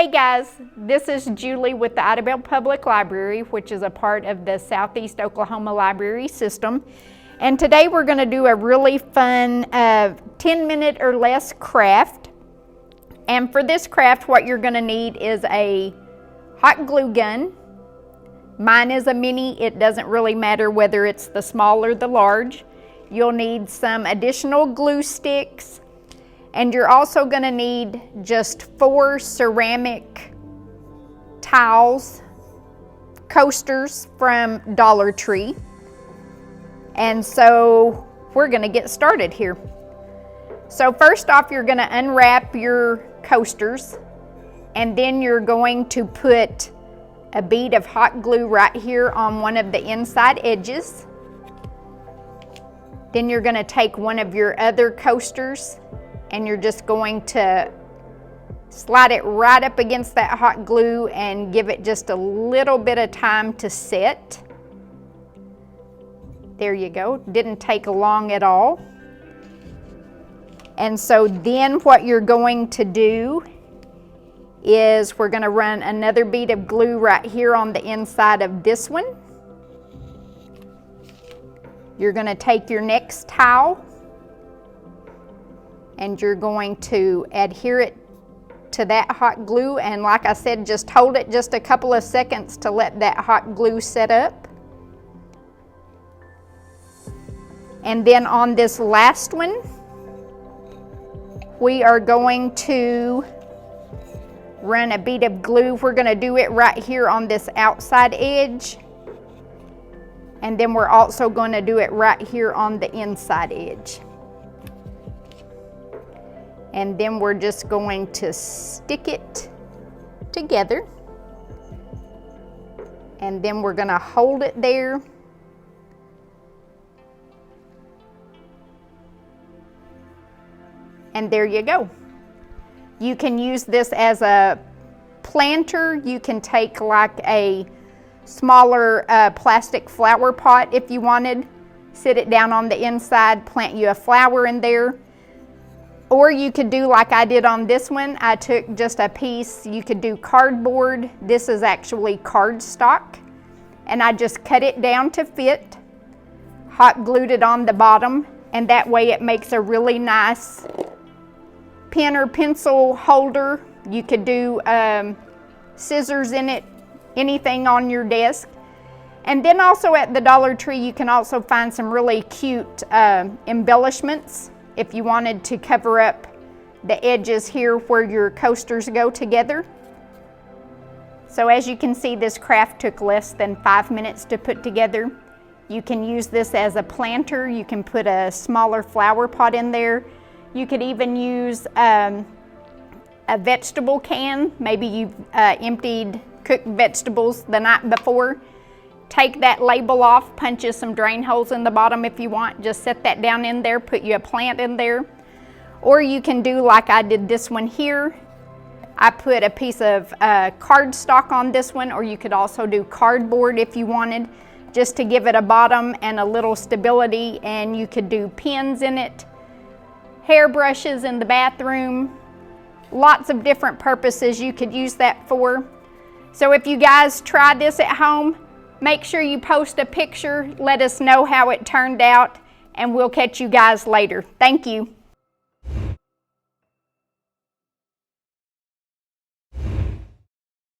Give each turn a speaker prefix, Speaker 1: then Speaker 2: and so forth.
Speaker 1: Hey guys, this is Julie with the Idabel Public Library, which is a part of the Southeast Oklahoma Library System. And today we're going to do a really fun 10-minute or less craft. And for this craft, what you're going to need is a hot glue gun. Mine is a mini. It doesn't really matter whether it's the small or the large. You'll need some additional glue sticks. And you're also going to need just 4 ceramic tiles, coasters from Dollar Tree. And so we're going to get started here. So first off, you're going to unwrap your coasters, and then you're going to put a bead of hot glue right here on one of the inside edges. Then you're going to take one of your other coasters and you're just going to slide it right up against that hot glue and give it just a little bit of time to set. There you go. Didn't take long at all. And so then what you're going to do is we're going to run another bead of glue right here on the inside of this one. You're going to take your next towel and you're going to adhere it to that hot glue, and like I said, just hold it just a couple of seconds to let that hot glue set up. And then on this last one, we are going to run a bead of glue. We're going to do it right here on this outside edge, and then we're also going to do it right here on the inside edge. And then we're just going to stick it together. And then we're going to hold it there. And there you go. You can use this as a planter. You can take like a smaller plastic flower pot if you wanted. Sit it down on the inside, plant you a flower in there. Or you could do like I did on this one. I took just a piece. You could do cardboard. This is actually cardstock. And I just cut it down to fit, hot glued it on the bottom, and that way it makes a really nice pen or pencil holder. You could do scissors in it, anything on your desk. And then also at the Dollar Tree, you can also find some really cute embellishments if you wanted to cover up the edges here where your coasters go together. So as you can see, this craft took less than 5 minutes to put together. You can use this as a planter. You can put a smaller flower pot in there. You could even use a vegetable can. Maybe you've emptied cooked vegetables the night before. Take that label off, punch you some drain holes in the bottom if you want. Just set that down in there, put you a plant in there. Or you can do like I did this one here. I put a piece of cardstock on this one, or you could also do cardboard if you wanted, just to give it a bottom and a little stability. And you could do pins in it, hairbrushes in the bathroom, lots of different purposes you could use that for. So if you guys try this at home, make sure you post a picture, let us know how it turned out, and we'll catch you guys later. Thank you.